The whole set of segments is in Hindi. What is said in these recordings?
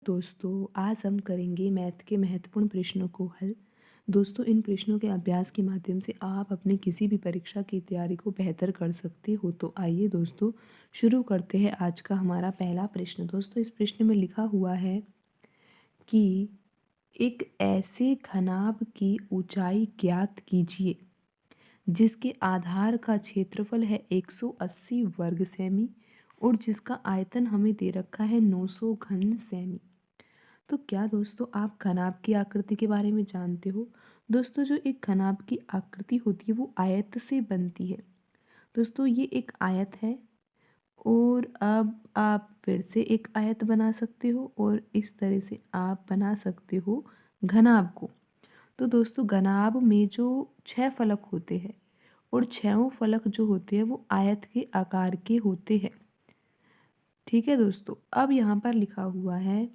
दोस्तों आज हम करेंगे मैथ के महत्वपूर्ण प्रश्नों को हल। दोस्तों इन प्रश्नों के अभ्यास के माध्यम से आप अपनी किसी भी परीक्षा की तैयारी को बेहतर कर सकते हो। तो आइए दोस्तों शुरू करते हैं आज का हमारा पहला प्रश्न। दोस्तों इस प्रश्न में लिखा हुआ है कि एक ऐसे घनाभ की ऊंचाई ज्ञात कीजिए जिसके आधार का क्षेत्रफल है 180 वर्ग सेमी और जिसका आयतन हमें दे रखा है 900 घन सेमी। तो क्या दोस्तों आप घनाभ की आकृति के बारे में जानते हो? दोस्तों जो एक घनाभ की आकृति होती है वो आयत से बनती है। दोस्तों ये एक आयत है और अब आप फिर से एक आयत बना सकते हो और इस तरह से आप बना सकते हो घनाभ को। तो दोस्तों घनाभ में जो 6 फलक होते हैं और 6 फलक जो होते हैं वो आयत के आकार के होते हैं। ठीक है दोस्तों, अब यहाँ पर लिखा हुआ है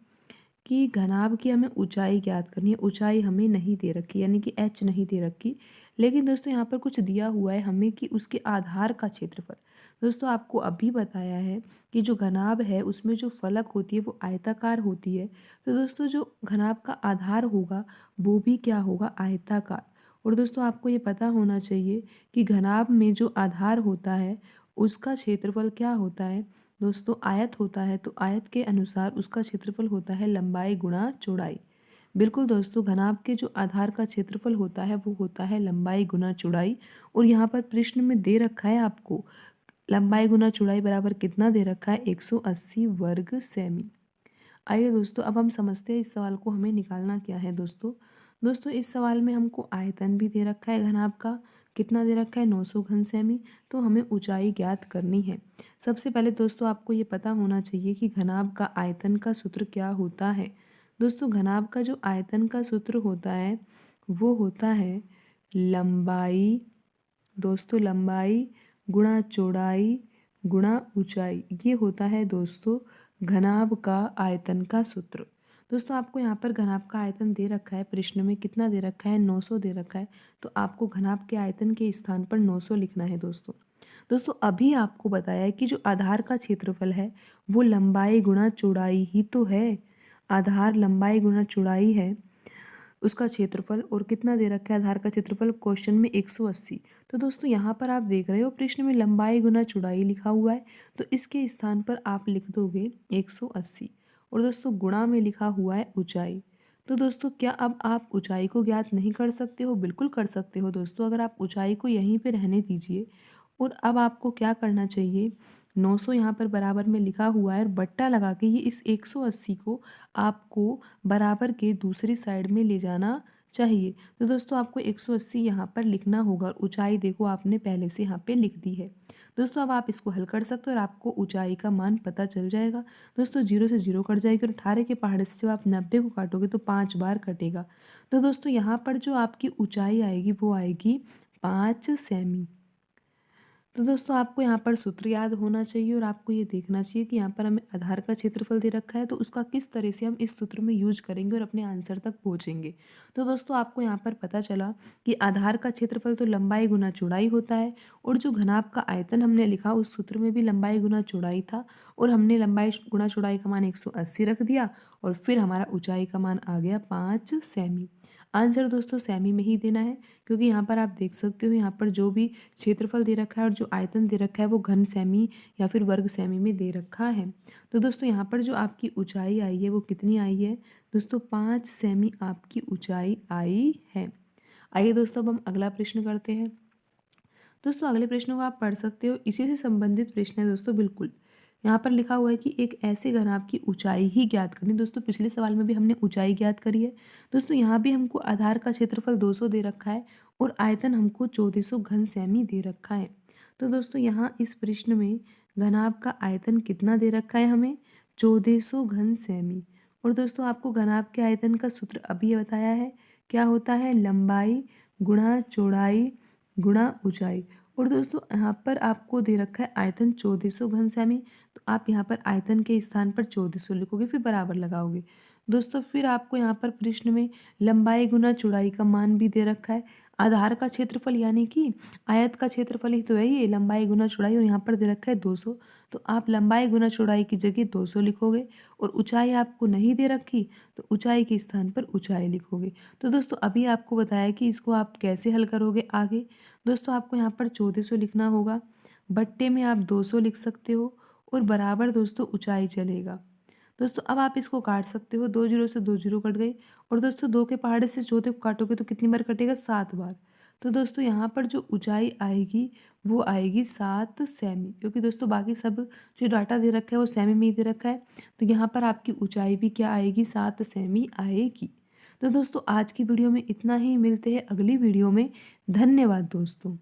कि घनाभ की हमें ऊंचाई ज्ञात करनी है। ऊंचाई हमें नहीं दे रखी यानी कि h नहीं दे रखी, लेकिन दोस्तों यहाँ पर कुछ दिया हुआ है हमें कि उसके आधार का क्षेत्रफल। दोस्तों आपको अभी बताया है कि जो घनाभ है उसमें जो फलक होती है वो आयताकार होती है। तो दोस्तों जो घनाभ का आधार होगा वो भी क्या होगा, आयताकार। और दोस्तों आपको ये पता होना चाहिए कि घनाभ में जो आधार होता है उसका क्षेत्रफल क्या होता है। दोस्तों आयत होता है तो आयत के अनुसार उसका क्षेत्रफल होता है लंबाई गुणा चौड़ाई। बिल्कुल दोस्तों, घनाभ के जो आधार का क्षेत्रफल होता है वो होता है लंबाई गुणा चौड़ाई। और यहाँ पर प्रश्न में दे रखा है आपको लंबाई गुणा चौड़ाई बराबर कितना दे रखा है, 180 वर्ग सेमी। आइए दोस्तों अब हम समझते हैं इस सवाल को हमें निकालना क्या है। दोस्तों दोस्तों इस सवाल में हमको आयतन भी दे रखा है घनाभ का, कितना दे रखा है, 900 घन सेमी। तो हमें ऊंचाई ज्ञात करनी है। सबसे पहले दोस्तों आपको ये पता होना चाहिए कि घनाभ का आयतन का सूत्र क्या होता है। दोस्तों घनाभ का जो आयतन का सूत्र होता है वो होता है लंबाई, दोस्तों लंबाई गुणा चौड़ाई गुणा ऊंचाई। ये होता है दोस्तों घनाभ का आयतन का सूत्र। दोस्तों आपको यहाँ पर घनाभ का आयतन दे रखा है, प्रश्न में कितना दे रखा है, 900 दे रखा है। तो आपको घनाभ के आयतन के स्थान पर 900 लिखना है दोस्तों। दोस्तों अभी आपको बताया है कि जो आधार का क्षेत्रफल है वो लंबाई गुणा चौड़ाई ही तो है। आधार लंबाई गुणा चौड़ाई है, उसका क्षेत्रफल और कितना दे रखा है आधार का क्षेत्रफल क्वेश्चन में 180। तो दोस्तों यहाँ पर आप देख रहे हो प्रश्न में लंबाई गुना चौड़ाई लिखा हुआ है, तो इसके स्थान पर आप लिख दोगे 180। और दोस्तों गुणा में लिखा हुआ है ऊंचाई। तो दोस्तों क्या अब आप ऊंचाई को ज्ञात नहीं कर सकते हो? बिल्कुल कर सकते हो दोस्तों। अगर आप ऊंचाई को यहीं पे रहने दीजिए और अब आपको क्या करना चाहिए, 900 यहाँ पर बराबर में लिखा हुआ है और बट्टा लगा के ये इस 180 को आपको बराबर के दूसरी साइड में ले जाना चाहिए। तो दोस्तों आपको 180 यहाँ पर लिखना होगा और ऊंचाई देखो आपने पहले से यहाँ पे लिख दी है। दोस्तों अब आप इसको हल कर सकते हो और आपको ऊंचाई का मान पता चल जाएगा। दोस्तों 0 से 0 कट जाएगी और 18 के पहाड़े से जब आप 90 को काटोगे तो 5 बार कटेगा। तो दोस्तों यहाँ पर जो आपकी ऊंचाई आएगी वो आएगी 5 सेमी। तो दोस्तों आपको यहाँ पर सूत्र याद होना चाहिए और आपको ये देखना चाहिए कि यहाँ पर हमें आधार का क्षेत्रफल दे रखा है तो उसका किस तरह से हम इस सूत्र में यूज करेंगे और अपने आंसर तक पहुँचेंगे। तो दोस्तों आपको यहाँ पर पता चला कि आधार का क्षेत्रफल तो लंबाई गुना चौड़ाई होता है और जो घनाभ का आयतन हमने लिखा उस सूत्र में भी लंबाई गुना चौड़ाई था और हमने लंबाई गुना चौड़ाई का मान 180 रख दिया और फिर हमारा ऊंचाई का मान आ गया 5 सेमी। आंसर दोस्तों सेमी में ही देना है क्योंकि यहाँ पर आप देख सकते हो यहाँ पर जो भी क्षेत्रफल दे रखा है और जो आयतन दे रखा है वो घन सेमी या फिर वर्ग सेमी में दे रखा है। तो दोस्तों यहाँ पर जो आपकी ऊंचाई आई है वो कितनी आई है दोस्तों, 5 सेमी आपकी ऊंचाई आई है। आइए दोस्तों अब हम अगला प्रश्न करते हैं। दोस्तों अगले प्रश्न को आप पढ़ सकते हो, इसी से संबंधित प्रश्न है दोस्तों। बिल्कुल यहाँ पर लिखा हुआ है कि एक ऐसे घनाभ की ऊंचाई ही ज्ञात करनी। दोस्तों पिछले सवाल में भी हमने ऊंचाई ज्ञात करी है। दोस्तों यहाँ भी हमको आधार का क्षेत्रफल 200 दे रखा है और आयतन हमको 1400 घन सेमी दे रखा है। तो दोस्तों यहाँ इस प्रश्न में घनाभ का आयतन कितना दे रखा है हमें, 1400 घन सेमी। और दोस्तों आपको घनाभ के आयतन का सूत्र अभी बताया है, क्या होता है, लंबाई गुणा चौड़ाई गुणा ऊंचाई। और दोस्तों यहाँ पर आपको दे रखा है आयतन 1400 घन सेमी। तो आप यहाँ पर आयतन के स्थान पर 1400 लिखोगे फिर बराबर लगाओगे। दोस्तों फिर आपको यहाँ पर प्रश्न में लंबाई गुना चौड़ाई का मान भी दे रखा है। आधार का क्षेत्रफल यानी कि आयत का क्षेत्रफल ही तो है ये, लंबाई गुना चौड़ाई, और यहाँ पर दे रखा है 200। तो आप लंबाई गुना चौड़ाई की जगह 200 लिखोगे, और ऊंचाई आपको नहीं दे रखी तो ऊंचाई के स्थान पर ऊंचाई लिखोगे। तो दोस्तों अभी आपको बताया कि इसको आप कैसे हल करोगे आगे। दोस्तों आपको यहाँ पर 1400 लिखना होगा, बट्टे में आप 200 लिख सकते हो, और बराबर दोस्तों ऊंचाई चलेगा। दोस्तों अब आप इसको काट सकते हो, 2 जीरो से 2 जीरो कट गई, और दोस्तों 2 के पहाड़े से चौथे को काटोगे तो कितनी बार कटेगा, 7 बार। तो दोस्तों यहाँ पर जो ऊंचाई आएगी वो आएगी 7 सेमी, क्योंकि दोस्तों बाकी सब जो डाटा दे रखा है वो सेमी में ही दे रखा है। तो यहाँ पर आपकी ऊंचाई भी क्या आएगी, 7 सेमी आएगी। तो दोस्तों आज की वीडियो में इतना ही, मिलते हैं अगली वीडियो में। धन्यवाद दोस्तों।